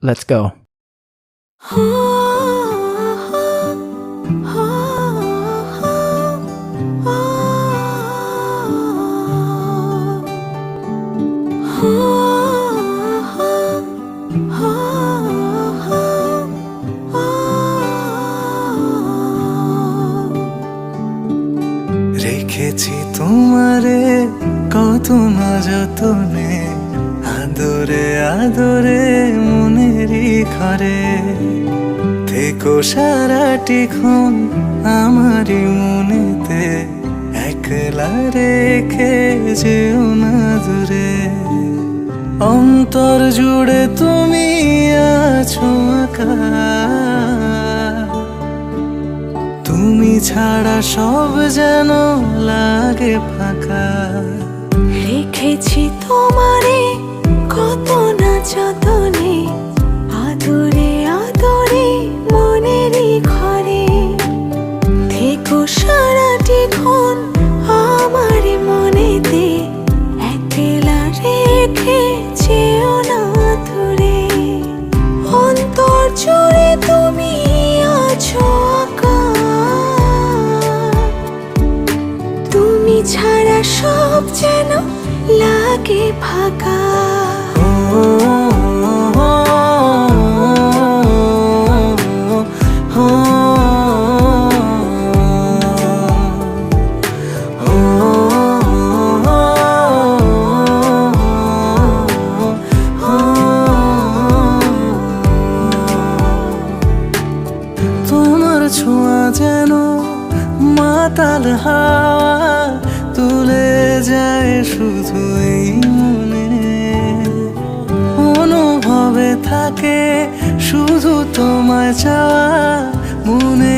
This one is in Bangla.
Let's go. রেখেছি তোমারে কত না যতনে, আদরে আদরে মনেরই ঘরে। থেকো সারাটি ক্ষণ আমারই মনেতে, একলা রেখে যেও না দূরে। অন্তর জুড়ে তুমি আছো আঁকা, তুমি ছাড়া সব যেন লাগে ফাঁকা। রেখেছি তোমারে কত না যতনে, আদরে আদরে মনেরই ঘরে। থেকো সারাটি ক্ষণ আমার মনেতে, একলা রেখে যেও না দূরে। অন্তর জুড়ে তুমি আছো আঁকা, তুমি ছাড়া সব যেন লাগে ফাঁকা। তোমার ছোঁয়া যেন মাতাল হাওয়া, তুলে যায় শুধু এই মনে। অনুভবে থাকে শুধু তোমায় চাওয়া, মনে